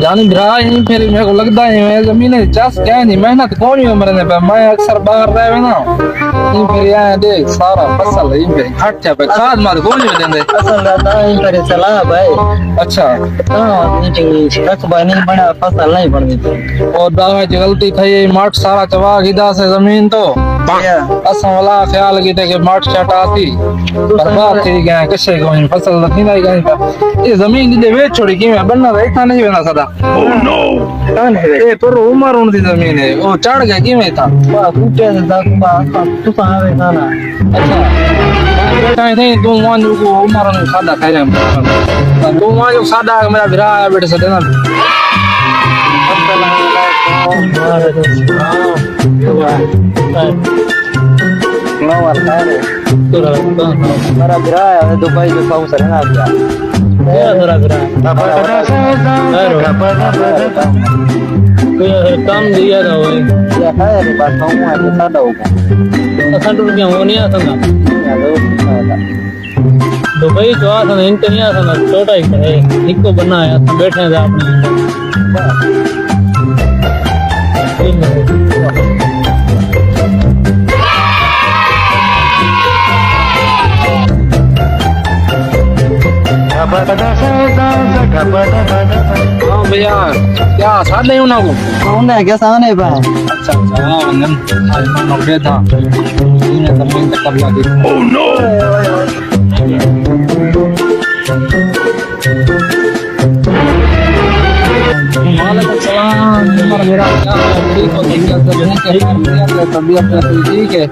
जानी भरा यहीं फिर मेरे को लगता है मैं जमीन चास क्या नहीं मेहनत कौन ही उम्र ने पे मैं अक्सर बाहर रहे ना यहीं फिर यहाँ देख सारा फसल यहीं पे घट पे खाद मार कौन ही देंगे फसल रहता है यहीं पर चला भाई। अच्छा हाँ रकबा नहीं बना फसल नहीं बढ़नी थी। और दावा की गलती थी माट सारा चबा गिदा से जमीन तो असम वाला ख्याल की थे कि माट चटाती बर्बाद थी गए किसे कोई फसल नहीं नहीं गई ये जमीन दे वे छोड़ी की मैं बनना रहता नहीं बना सदा ओह नो ए पर उमर उनकी जमीन है वो चढ़ गया की मैं था वाह बूटे से दकबा तू सावे ना अच्छा बेटा थे तू मान को उमर ने सादा खाए रहे तू मान जो सादा मेरा भरा बेटे से देना मेरा भरा है दुबई में पाऊँ सर ना क्या मेरा भरा काम दिया था वो या है रे बात कहूँ है तो सादा होगा अखंड रुपया वो नहीं आता ना दुबई जो आता ना इनके नहीं आता ना छोटा ही है इनको बना है बैठे थे आपने हाँ भैया क्या साथ नहीं होना को कौन है क्या सामने भाई अच्छा अच्छा हाँ नन आज मैं नौकरी था इन्हें तमिल तक कर लगी ओह नो वालेकुम सलाम उमर मेरा क्या ठीक हो ठीक है तबीयत ठीक है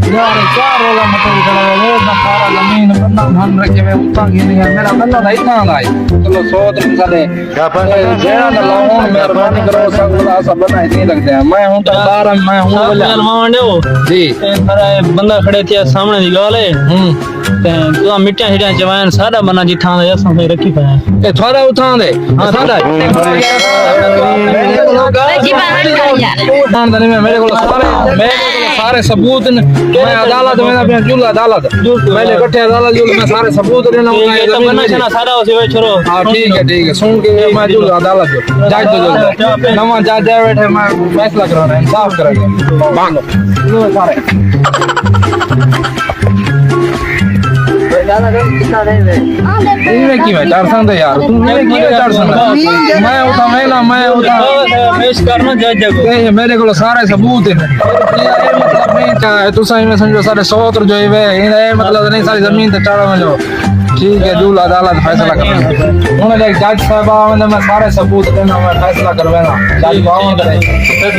यार क्या रोगा मतलब खड़ा है वो ना सारा जमीन बन्ना धान रखे हुए उतना गिन गया मेरा बन्ना नहीं था ना चलो 100 दिन साले जेड़ा ना लाऊं मेहरबानी करो सब सब बना नहीं लगते हैं मैं हूं तो बार मैं हूं बोला मांडो जी मेरा बंदा खड़े थे सामने दी गाले तो मिट्टियां हिड़ियां जवान सारा बना जिठा दे असां पे रखी पाया ए थोड़ा उठा दे हां सारा मेरे को सारे सबूत मैं अदालत में अपने जुल अदालत पहले इकट्ठे अदालत जुल मैं सारे सबूत देना हूं सारा उसे छोड़ो हां ठीक है सुन के मैं जुल अदालत जज तो नवा जज जाए बैठे मैं फैसला करा रहा इंसाफ करेंगे मान लो सारे कितना नहीं वे इनमें की है 400 दे यार तुम मेरे की 400 मैं उठा पेश करना जज को मेरे को सारे सबूत है ये मतलब नहीं क्या है तू सही में समझो सारे 100 तो जो है ये मतलब नहीं सारी जमीन ते चाड़ा में जो ठीक है जूल अदालत फैसला करना उन्होंने एक जज साहब ने मैं सारे सबूत देना मैं फैसला करवाना जज बावन करे ठीक है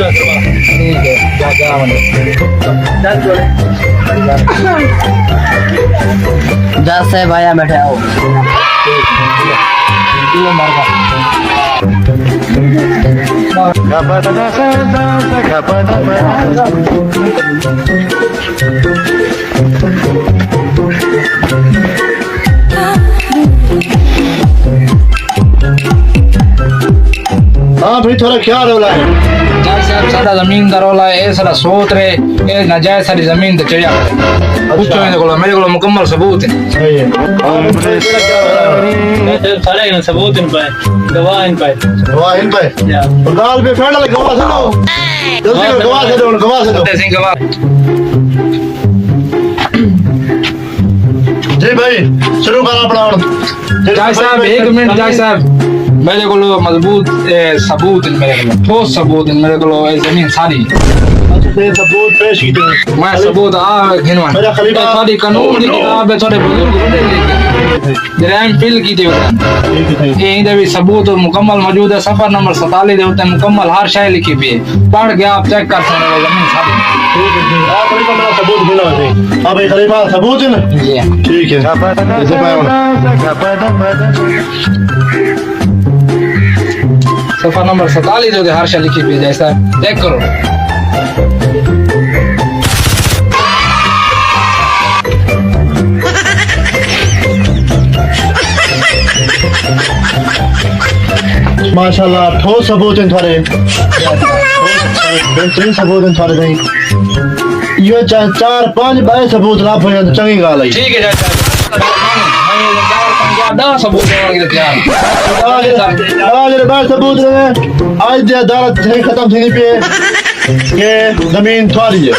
जज बोले जज साहब आया बैठे आओ हाँ भाई थोड़ा क्या रोला है साहब सारा जमीन का रोला है ये सारा सोच रहे ये नाजायज सारी जमीन ते चढ़िया पूछो मेरे को मुकम्मल सबूत है सही है सारे सबूत इन पे गवाह इन पे तो गाल पे फेंड लगा गवाह से दो जल्दी करो गवाह से दो सिंह गवाह जी भाई शुरू करो अपना जज साहब 1 मिनट जज साहब मेरे को मजबूत सबूत मेरे को ठोस सबूत मेरे को जमीन सारी सबूत पेश कीजिए मैं सबूत गिनवान थोड़ी कानून की किताब है थोड़े बुजुर्ग जराइम फिल की थी ये इधर भी सबूत मुकम्मल मौजूद है सफर नंबर 47 दे होते मुकम्मल हर शय लिखी भी है पढ़ के आप चेक कर सकते हो जमीन सारी आप खलीफा मेरा सबूत गिनो है अब ये खलीफा सबूत है ना जी ठीक है जैसे सफर नंबर 47 जो हर शय लिखी भी है जैसा चेक करो माशाल्लाह ठोस सबूत हैं थोड़े बेहतरीन सबूत हैं थोड़े नहीं ये 4-5 बाय सबूत लाभ हो जाते चंगी गाल है ठीक है वादा सबूत देवांगे तैयार आज बाहर सबूत रहे आज दे अदालत से खत्म थी पे के जमीन थोड़ी है